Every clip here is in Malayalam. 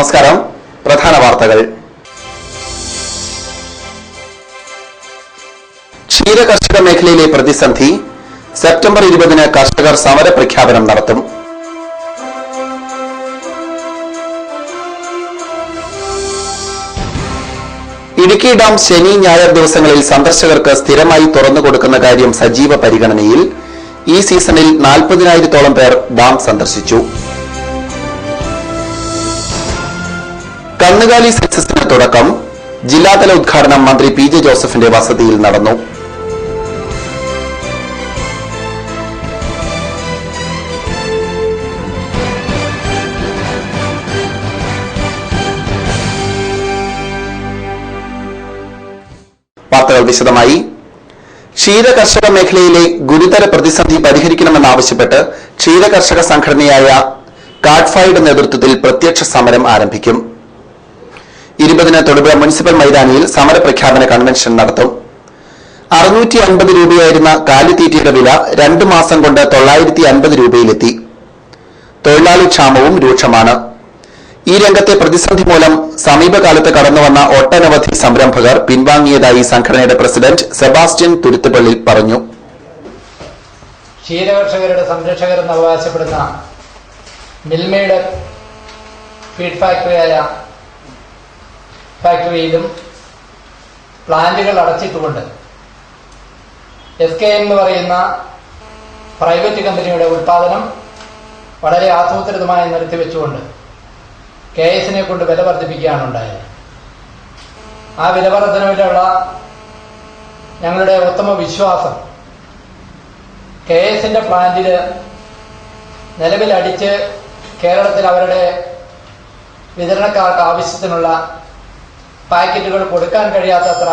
നമസ്കാരം. പ്രധാന വാർത്തകൾ. ക്ഷീര കർഷക മേഖലയിലെ പ്രതിസന്ധി. സെപ്റ്റംബർ 20-ന് കർഷകർ സമര പ്രഖ്യാപനം നടത്തും. ഇടുക്കി ഡാം ശനി ഞായർ ദിവസങ്ങളിൽ സന്ദർശകർക്ക് സ്ഥിരമായി തുറന്നുകൊടുക്കുന്ന കാര്യം സജീവ പരിഗണനയിൽ. ഈ സീസണിൽ 40,000-ഓളം പേർ ഡാം സന്ദർശിച്ചു. കന്നുകാലി സെൻസസിന് തുടക്കം. ജില്ലാതല ഉദ്ഘാടനം മന്ത്രി പി ജെ ജോസഫിന്റെ വസതിയിൽ നടന്നു. വാർത്തകൾ വിശദമായി. ക്ഷീര കർഷക മേഖലയിലെ ഗുരുതര പ്രതിസന്ധി പരിഹരിക്കണമെന്നാവശ്യപ്പെട്ട് ക്ഷീര കർഷക സംഘടനയായ കാഡ്ഫായുടെ നേതൃത്വത്തിൽ പ്രത്യക്ഷ സമരം ആരംഭിക്കും. 20-ന് തൊടുപുഴ മുനിസിപ്പൽ മൈതാനിയിൽ സമര പ്രഖ്യാപന കൺവെൻഷൻ നടത്തും. 650 രൂപയായിരുന്ന കാലിത്തീറ്റയുടെ വില 2 മാസം കൊണ്ട് 950 രൂപയിലെത്തി. തൊഴിലാളി ക്ഷാമവും രൂക്ഷമാണ്. ഈ രംഗത്തെ പ്രതിസന്ധി മൂലം സമീപകാലത്ത് കടന്നുവന്ന ഒട്ടനവധി സംരംഭകർ പിൻവാങ്ങിയതായി സംഘടനയുടെ പ്രസിഡന്റ് സെബാസ്റ്റ്യൻ തുരുത്തുപള്ളി പറഞ്ഞു. ക്ഷീരകർഷകരുടെ സംരക്ഷകരെന്ന് അവകാശപ്പെടുന്ന മിൽമയുടെ ഫീഡ് ഫാക്ടറിയിലും പ്ലാന്റുകൾ അടച്ചിട്ടുകൊണ്ട് SKM എന്ന് പറയുന്ന പ്രൈവറ്റ് കമ്പനിയുടെ ഉൽപാദനം വളരെ ആസൂത്രിതമായി നിർത്തിവെച്ചുകൊണ്ട് KSനെ കൊണ്ട് വില വർദ്ധിപ്പിക്കുകയാണ് ഉണ്ടായത്. ആ വില വർധനവിലുള്ള ഞങ്ങളുടെ ഉത്തമ വിശ്വാസം KSന്റെ പ്ലാന്റിൽ നിലവിൽ അടിച്ച് കേരളത്തിൽ അവരുടെ വിതരണക്കാർക്ക് ആവശ്യത്തിനുള്ള പാക്കറ്റുകൾ കൊടുക്കാൻ കഴിയാത്തത്ര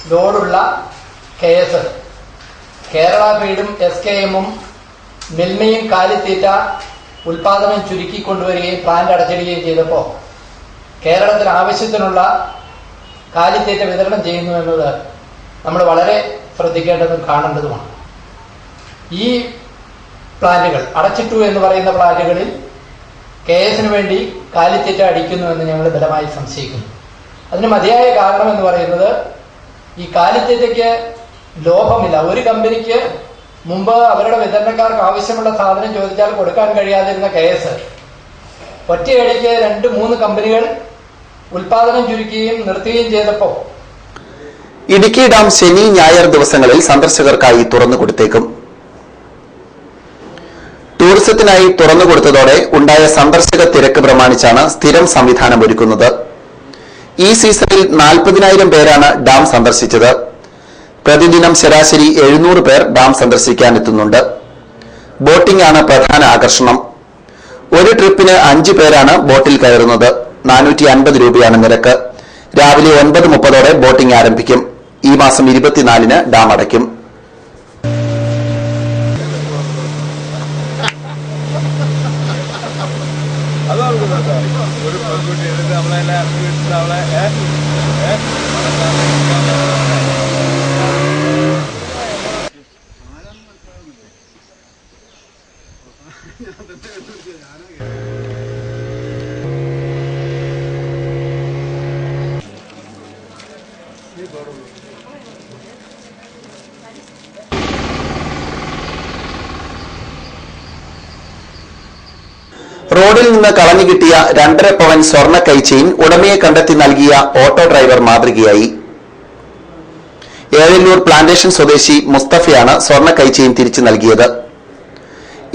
ലോഡുള്ള KS, കേരള ഫീഡും SKMഉം മിൽമയും കാലിത്തീറ്റ ഉൽപാദനം ചുരുക്കിക്കൊണ്ടുവരികയും പ്ലാന്റ് അടച്ചിടുകയും ചെയ്തപ്പോൾ കേരളത്തിൽ ആവശ്യത്തിനുള്ള കാലിത്തീറ്റ വിതരണം ചെയ്യുന്നു എന്നത് നമ്മൾ വളരെ ശ്രദ്ധിക്കേണ്ടതും കാണേണ്ടതുമാണ്. ഈ പ്ലാന്റുകൾ അടച്ചിട്ടു എന്ന് പറയുന്ന പ്ലാന്റുകളിൽ KSന് വേണ്ടി കാലിത്തീറ്റ അടിക്കുന്നു എന്ന് ഞങ്ങൾ ബലമായി സംശയിക്കുന്നു. അതിന് മതിയായ കാരണം എന്ന് പറയുന്നത് ഈ കാലിത്തീറ്റയ്ക്ക് ലോഭമില്ല. ഒരു കമ്പനിക്ക് മുമ്പ് അവരുടെ വിതരണക്കാർക്ക് ആവശ്യമുള്ള സാധനം ചോദിച്ചാൽ കൊടുക്കാൻ കഴിയാതിരുന്ന KS ഒറ്റയടിക്ക് 2-3 കമ്പനികൾ ഉൽപാദനം ചുരുക്കുകയും നിർത്തുകയും ചെയ്തപ്പോൾ ഇടുക്കി ഡാം ശനി ഞായർ ദിവസങ്ങളിൽ സന്ദർശകർക്കായി തുറന്നുകൊടുത്തേക്കും. ടൂറിസത്തിനായി തുറന്നുകൊടുത്തതോടെ ഉണ്ടായ സന്ദർശക തിരക്ക് പ്രമാണിച്ചാണ് സ്ഥിരം സംവിധാനം ഒരുക്കുന്നത്. ഈ സീസണിൽ 40,000 പേരാണ് ഡാം സന്ദർശിച്ചത്. പ്രതിദിനം ശരാശരി 700 പേർ ഡാം സന്ദർശിക്കാനെത്തുന്നുണ്ട്. ബോട്ടിംഗ് ആണ് പ്രധാന ആകർഷണം. ഒരു ട്രിപ്പിന് 5 പേരാണ് ബോട്ടിൽ കയറുന്നത്. 450 രൂപയാണ് നിരക്ക്. രാവിലെ 9:30 ബോട്ടിംഗ് ആരംഭിക്കും. ഈ മാസം 24-ന് ഡാം അടയ്ക്കും. റോഡിൽ നിന്ന് കളഞ്ഞു കിട്ടിയ 2.5 പവൻ സ്വർണ്ണ കൈച്ചെയിൻ ഉടമയെ കണ്ടെത്തി നൽകിയ ഓട്ടോ ഡ്രൈവർ മാതൃകയായി. ഏഴല്ലൂർ പ്ലാന്റേഷൻ സ്വദേശി മുസ്തഫയാണ് സ്വർണ്ണ കൈച്ചെയിൻ തിരിച്ചു നൽകിയത്.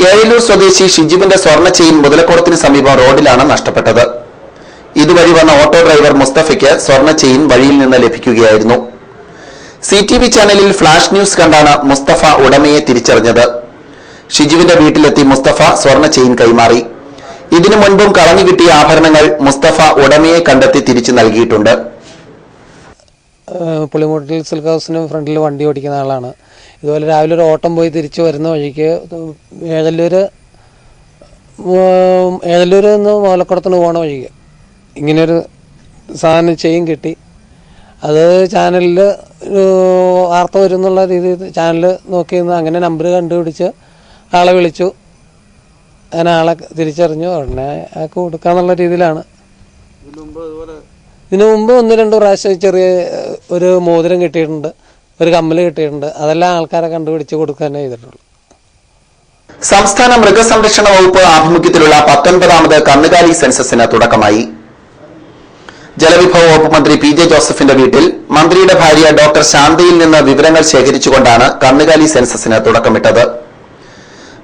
ഏഴല്ലൂർ സ്വദേശി ഷിജുവിന്റെ സ്വർണ്ണ ചെയിൻ മുതലക്കുളത്തിന് സമീപം റോഡിലാണ് നഷ്ടപ്പെട്ടത്. ഇതുവഴി വന്ന ഓട്ടോ ഡ്രൈവർ മുസ്തഫയ്ക്ക് സ്വർണ്ണ ചെയിൻ വഴിയിൽ നിന്ന് ലഭിക്കുകയായിരുന്നു. CTV ചാനലിൽ ഫ്ലാഷ് ന്യൂസ് കണ്ടാണ് മുസ്തഫ ഉടമയെ തിരിച്ചറിഞ്ഞത്. ഷിജുവിന്റെ വീട്ടിലെത്തി മുസ്തഫ സ്വർണ്ണ ചെയിൻ കൈമാറി. ഇതിനു മുൻപും കളഞ്ഞു കിട്ടിയ ആഭരണങ്ങൾ മുസ്തഫ ഉടമയെ കണ്ടെത്തി തിരിച്ചു നൽകിയിട്ടുണ്ട്. പുളിമൂട്ടിൽ സിൽക്ക് ഹൗസിന് ഫ്രണ്ടിൽ വണ്ടി ഓടിക്കുന്ന ആളാണ്. ഇതുപോലെ രാവിലെ ഒരു ഓട്ടം പോയി തിരിച്ചു വരുന്ന വഴിക്ക് ഏഴല്ലൂർ നിന്ന് മോലക്കുളത്തിന് പോകണ വഴിക്ക് ഇങ്ങനെയൊരു സാധനം ചെയിൻ കിട്ടി. അത് ചാനലിൽ വാർത്ത വരുന്നുള്ള രീതിയിൽ ചാനൽ നോക്കി നിന്ന് അങ്ങനെ നമ്പർ കണ്ടുപിടിച്ച് ആളെ വിളിച്ചു. അങ്ങനെ ആളെ തിരിച്ചറിഞ്ഞു. ഉടനെ ആൾക്ക് കൊടുക്കാന്നുള്ള രീതിയിലാണ് ഇതിനു മുമ്പ് 1-2 പ്രാവശ്യം ചെറിയ ഒരു മോതിരം കിട്ടിയിട്ടുണ്ട്, ഒരു കമ്മല് കിട്ടിയിട്ടുണ്ട്. അതെല്ലാം ആൾക്കാരെ കണ്ടുപിടിച്ച് കൊടുക്കാനേ ചെയ്തിട്ടുള്ളൂ. സംസ്ഥാന മൃഗസംരക്ഷണ വകുപ്പ് ആഭിമുഖ്യത്തിലുള്ള 19ാമത് കന്നുകാലി സെൻസസിന് തുടക്കമായി. ജലവിഭവ വകുപ്പ് മന്ത്രി പി ജെ ജോസഫിന്റെ വീട്ടിൽ മന്ത്രിയുടെ ഭാര്യ ഡോക്ടർ ശാന്തയിൽ നിന്ന് വിവരങ്ങൾ ശേഖരിച്ചുകൊണ്ടാണ് കന്നുകാലി സെൻസസിന് തുടക്കമിട്ടത്.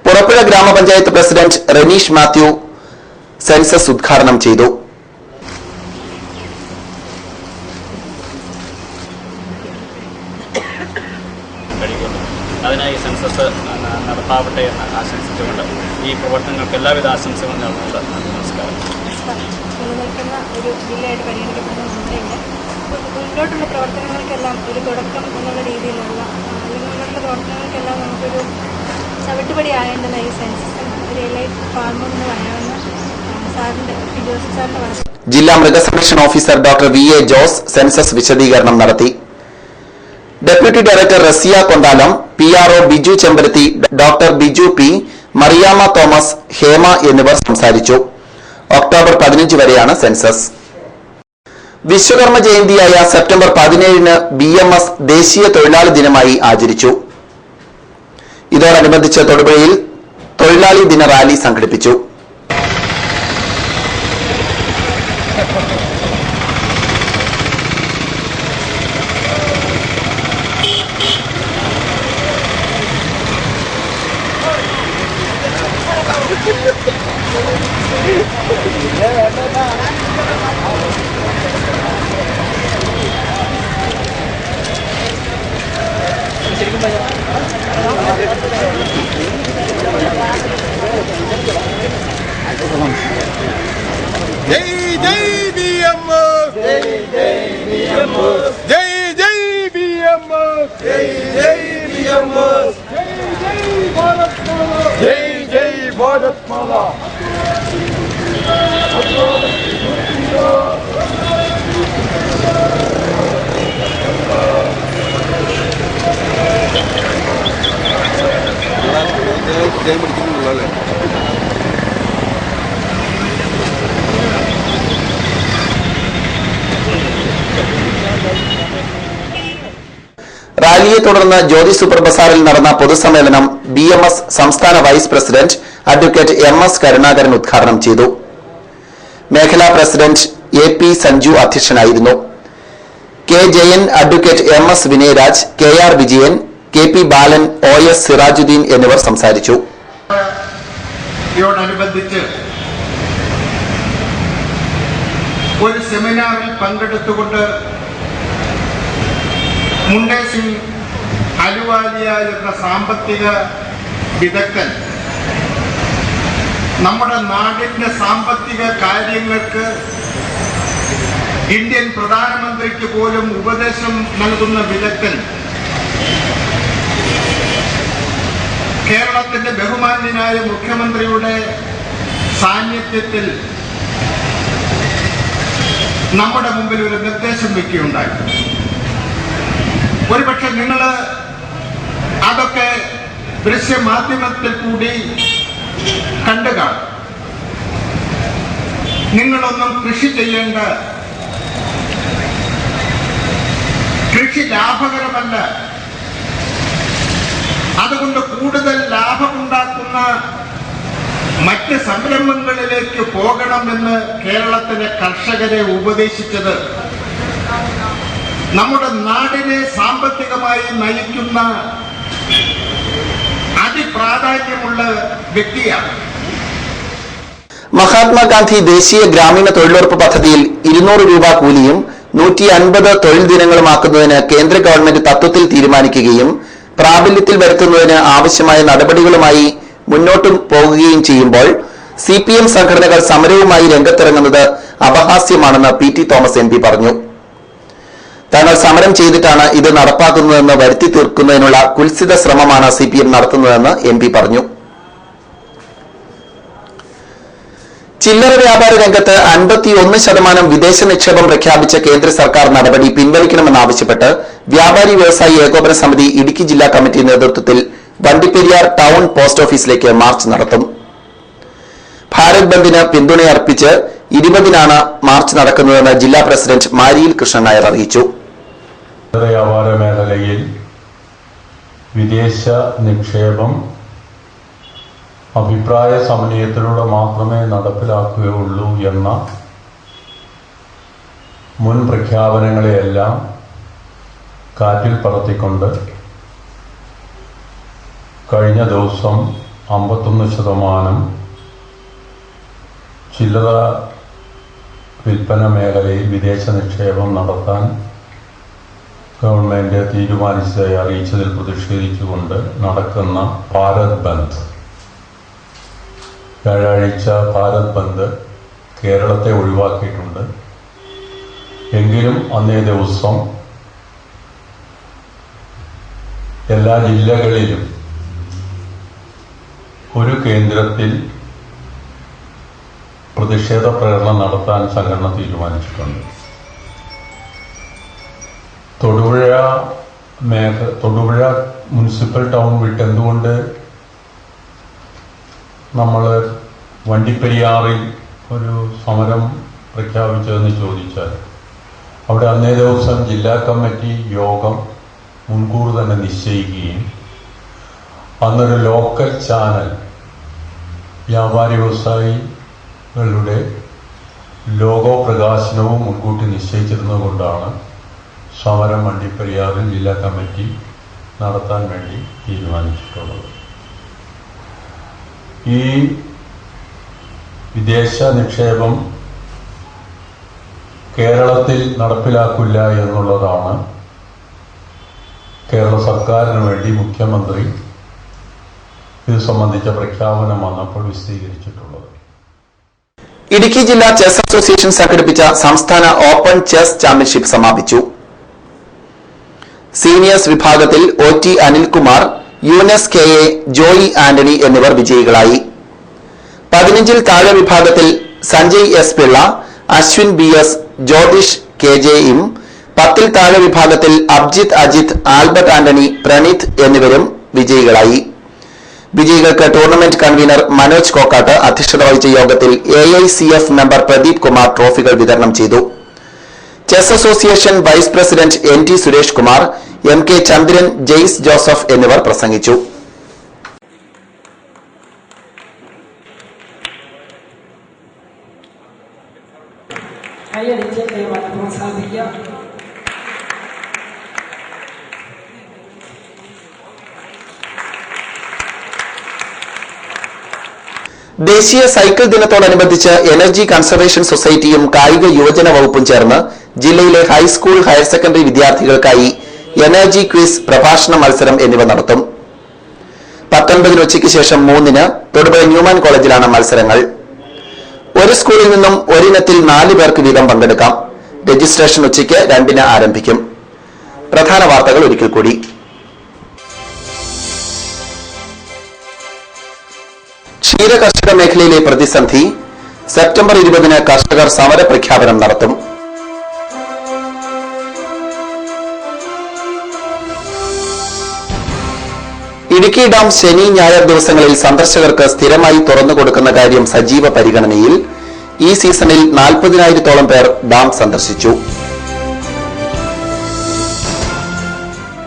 പുറപ്പുഴ ഗ്രാമപഞ്ചായത്ത് പ്രസിഡന്റ് റെനീഷ് മാത്യു സെൻസസ് ഉദ്ഘാടനം ചെയ്തു. അതിനായി സെൻസസ് നടപ്പാവട്ടെ എന്ന് ആശംസിച്ചുകൊണ്ട് ഈ പ്രവർത്തനങ്ങൾക്ക് എല്ലാവിധ ആശംസകളും നേർന്നുകൊണ്ട് നമസ്കാരം. നിലനിൽക്കുന്ന ഒരു ജില്ലയായിട്ട് പരിഗണിക്കപ്പെടുന്ന നമ്മുടെ മുന്നോട്ടുള്ള പ്രവർത്തനങ്ങൾക്കെല്ലാം ഒരു തുടക്കം എന്നുള്ള രീതിയിലുള്ള അല്ലെങ്കിൽ മുന്നോട്ടുള്ള പ്രവർത്തനങ്ങൾക്കെല്ലാം നമുക്കൊരു ചവിട്ടുപടി ആകേണ്ടുന്ന ഈ സെൻസസും ഒരു എലൈറ്റ് ഫാർമും എന്ന് പറയാവുന്ന സാറിൻ്റെ ജോസഫ് സാറിൻ്റെ പറഞ്ഞു. ജില്ലാ മൃഗസംരക്ഷണ officer doctor V A Jose census വിശദീകരണം നടത്തി. Deputy director Raziya Kondalam, PRO Biju Chembarathi, doctor Biju P, Mariyamma Thomas, Hema എന്നിവർ സംസാരിച്ചു. ഒക്ടോബർ 15 വരെയാണ് സെൻസസ്. വിശ്വകർമ്മ ജയന്തിയായ സെപ്റ്റംബർ 17-ന് BMS ദേശീയ തൊഴിലാളി ദിനമായി ആചരിച്ചു. ഇതോടനുബന്ധിച്ച് തൊടുപുഴയിൽ തൊഴിലാളി ദിന റാലി സംഘടിപ്പിച്ചു. റാലിയെ തുടർന്ന് ജ്യോതി സൂപ്പർ ബസാറിൽ നടന്ന പൊതുസമ്മേളനം BMS സംസ്ഥാന vice president advocate MS Karunakaran ഉദ്ഘാടനം ചെയ്തു. മേഖലാ പ്രസിഡന്റ് AP സഞ്ജു അധ്യക്ഷനായിരുന്നു. K Jayan, advocate MS Vinayaraj, KR Vijayan, KP Balan, OS Sirajuddin എന്നിവർ സംസാരിച്ചു. യോടനുബന്ധിച്ച് ഒരു സെമിനാറിൽ പങ്കെടുത്തുകൊണ്ട് മുണ്ടേ സിംഗ് അലുവാലിയ എന്ന സാമ്പത്തിക വിദഗ്ധൻ നമ്മുടെ നാടിന്റെ സാമ്പത്തിക കാര്യങ്ങൾക്ക് ഇന്ത്യൻ പ്രധാനമന്ത്രിക്ക് പോലും ഉപദേശം നൽകുന്ന വിദഗ്ധൻ കേരളത്തിന്റെ ബഹുമാന്യനായ മുഖ്യമന്ത്രിയുടെ സാന്നിധ്യത്തിൽ നമ്മുടെ മുമ്പിൽ ഒരു നിർദ്ദേശം വയ്ക്കുകയുണ്ടായി. ഒരുപക്ഷെ നിങ്ങൾ അതൊക്കെ ദൃശ്യമാധ്യമത്തിൽ കൂടി കണ്ടു കാണും. നിങ്ങളൊന്നും കൃഷി ചെയ്യേണ്ട, കൃഷി ലാഭകരമല്ല, അതുകൊണ്ട് കൂടുതൽ ലാഭമുണ്ടാക്കുന്ന മറ്റ് സംരംഭങ്ങളിലേക്ക് പോകണമെന്ന് കേരളത്തിലെ കർഷകരെ ഉപദേശിച്ചത് നമ്മുടെ നാടിനെ സാമ്പത്തികമായി നയിക്കുന്ന അതിപ്രാധാന്യമുള്ള വ്യക്തിയാണ്. മഹാത്മാഗാന്ധി ദേശീയ ഗ്രാമീണ തൊഴിലുറപ്പ് പദ്ധതിയിൽ 200 രൂപ കൂലിയും 150 തൊഴിൽ ദിനങ്ങളുമാക്കുന്നതിന് കേന്ദ്ര ഗവൺമെന്റ് തത്വത്തിൽ തീരുമാനിക്കുകയും പ്രാബല്യത്തിൽ വരുത്തുന്നതിന് ആവശ്യമായ നടപടികളുമായി മുന്നോട്ടു പോകുകയും ചെയ്യുമ്പോൾ CPM സംഘടനകൾ സമരവുമായി രംഗത്തിറങ്ങുന്നത് അപഹാസ്യമാണെന്ന് PT തോമസ് MP പറഞ്ഞു. തങ്ങൾ സമരം ചെയ്തിട്ടാണ് ഇത് നടപ്പാക്കുന്നതെന്ന് വരുത്തി തീർക്കുന്നതിനുള്ള കുൽസിത ശ്രമമാണ് CPM നടത്തുന്നതെന്ന് MP പറഞ്ഞു. ചില്ലറ വ്യാപാര രംഗത്ത് 51% വിദേശ നിക്ഷേപം പ്രഖ്യാപിച്ച കേന്ദ്ര സർക്കാർ നടപടി പിൻവലിക്കണമെന്നാവശ്യപ്പെട്ട് വ്യാപാരി വ്യവസായി ഏകോപന സമിതി ഇടുക്കി ജില്ലാ കമ്മിറ്റി നേതൃത്വത്തിൽ വണ്ടിപ്പെരിയാർ ടൗൺ പോസ്റ്റ് ഓഫീസിലേക്ക് മാർച്ച് നടത്തും. ഭാരത് ബന്ദിന് പിന്തുണയർപ്പിച്ച് 20-നാണ് മാർച്ച് നടക്കുന്നതെന്ന് ജില്ലാ പ്രസിഡന്റ് മാരിയിൽ കൃഷ്ണൻ നായർ അറിയിച്ചു. വ്യാപാര മേഖലയിൽ വിദേശ നിക്ഷേപം അഭിപ്രായ സമന്വയത്തിലൂടെ മാത്രമേ നടപ്പിലാക്കുകയുള്ളൂ എന്ന മുൻ പ്രഖ്യാപനങ്ങളെയെല്ലാം കാറ്റിൽ പറത്തിക്കൊണ്ട് കഴിഞ്ഞ ദിവസം 51% ചില്ലറ വിൽപ്പന മേഖലയിൽ വിദേശ നിക്ഷേപം നടത്താൻ ഗവൺമെന്റ് തീരുമാനിച്ചതായി അറിയിച്ചതിൽ പ്രതിഷേധിച്ചുകൊണ്ട് നടക്കുന്ന ഭാരത് ബന്ദ്, വ്യാഴാഴ്ച ഭാരത് ബന്ദ് കേരളത്തെ ഒഴിവാക്കിയിട്ടുണ്ട്. എങ്കിലും അന്നേ ദിവസം എല്ലാ ജില്ലകളിലും ഒരു കേന്ദ്രത്തിൽ പ്രതിഷേധ പ്രകടനം നടത്താൻ സംഘടന തീരുമാനിച്ചിട്ടുണ്ട്. തൊടുപുഴ മുനിസിപ്പൽ ടൗൺ വിട്ട് എന്തുകൊണ്ട് നമ്മൾ വണ്ടിപ്പെരിയാറിൽ ഒരു സമരം പ്രഖ്യാപിച്ചതെന്ന് ചോദിച്ചാൽ, അവിടെ അന്നേ ദിവസം ജില്ലാ കമ്മിറ്റി യോഗം മുൻകൂർ തന്നെ നിശ്ചയിക്കുകയും അന്നൊരു ലോക്കൽ ചാനൽ വ്യാപാരി വ്യവസായികളുടെ ലോഗോ പ്രകാശനവും മുൻകൂട്ടി നിശ്ചയിച്ചിരുന്നത് കൊണ്ടാണ് സമരം വണ്ടിപ്പെരിയാറിൽ ജില്ലാ കമ്മിറ്റി നടത്താൻ വേണ്ടി തീരുമാനിച്ചിട്ടുള്ളത്. ഈ വിദേശ നിക്ഷേപം കേരളത്തിൽ നടപ്പിലാക്കില്ല എന്നുള്ളതാണ് കേരള സർക്കാരിന് വേണ്ടി മുഖ്യമന്ത്രി ഇത് സംബന്ധിച്ച പ്രഖ്യാപനം വന്നപ്പോൾ വിശദീകരിച്ചിട്ടുള്ളത്. ഇടുക്കി ജില്ലാ ചെസ് അസോസിയേഷൻ സംഘടിപ്പിച്ച സംസ്ഥാന ഓപ്പൺ ചെസ് ചാമ്പ്യൻഷിപ്പ് സമാപിച്ചു. സീനിയേഴ്സ് വിഭാഗത്തിൽ OT അനിൽകുമാർ, യൂനസ് KA, ജോയി ആന്റണി എന്നിവർ വിജയികളായി. 15-ൽ താഴെ വിഭാഗത്തിൽ സഞ്ജയ് S പിള്ള, അശ്വിൻ BS, ജ്യോതിഷ് KJയും, 10-ൽ താഴെ വിഭാഗത്തിൽ അബ്ജിത്ത് അജിത്ത്, ആൽബർട്ട് ആന്റണി, പ്രണീത് എന്നിവരും വിജയികളായി. വിജയികൾക്ക് ടൂർണമെന്റ് കൺവീനർ മനോജ് കോക്കാട്ട് അധ്യക്ഷത വഹിച്ച യോഗത്തിൽ AICF മെമ്പർ പ്രദീപ് കുമാർ ട്രോഫികൾ വിതരണം ചെയ്തു. Chess association vice president NT Suresh Kumar, MK Chandran, Jaise Joseph എന്നിവർ പ്രസംഗിച്ചു. ദേശീയ സൈക്കിൾ ദിനത്തോടനുബന്ധിച്ച് എനർജി കൺസർവേഷൻ സൊസൈറ്റിയും കായിക യുവജന വകുപ്പും ചേർന്ന് ജില്ലയിലെ ഹൈസ്കൂൾ, ഹയർ സെക്കൻഡറി വിദ്യാർത്ഥികൾക്കായി എനർജി ക്വിസ്, പ്രഭാഷണ മത്സരം എന്നിവ നടത്തും. 19-ന് ഉച്ചയ്ക്ക് ശേഷം 3-ന് തൊടുപുഴ ന്യൂമാൻ കോളേജിലാണ് മത്സരങ്ങൾ. ഒരു സ്കൂളിൽ നിന്നും ഒരിനത്തിൽ 4 പേർക്ക് വീതം പങ്കെടുക്കാം. രജിസ്ട്രേഷൻ ഉച്ചയ്ക്ക് 2-ന് ആരംഭിക്കും. പ്രധാന വാർത്തകൾ ഒരിക്കൽ കൂടി. ക്ഷീര കർഷക മേഖലയിലെ പ്രതിസന്ധി. സെപ്റ്റംബർ 20-ന് കർഷകർ സമര പ്രഖ്യാപനം നടത്തും. ഇടുക്കി ഡാം ശനി, ഞായർ ദിവസങ്ങളിൽ സന്ദർശകർക്ക് സ്ഥിരമായി തുറന്നുകൊടുക്കുന്ന കാര്യം സജീവ പരിഗണനയിൽ. ഈ സീസണിൽ 40,000-ഓളം പേർ ഡാം സന്ദർശിച്ചു.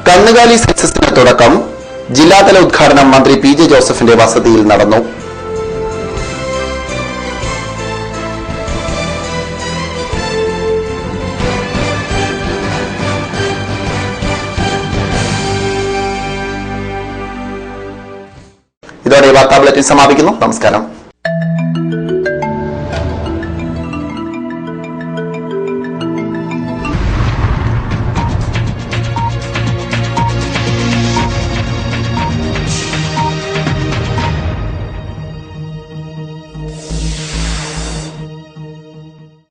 കന്നുകാലി സെൻസസിന് തുടക്കം. ജില്ലാതല ഉദ്ഘാടനം മന്ത്രി PJ ജോസഫിന്റെ വസതിയിൽ നടന്നു. ഇതോടെ വാർത്താ ബുള്ളറ്റിൻ സമാപിക്കുന്നു. നമസ്കാരം.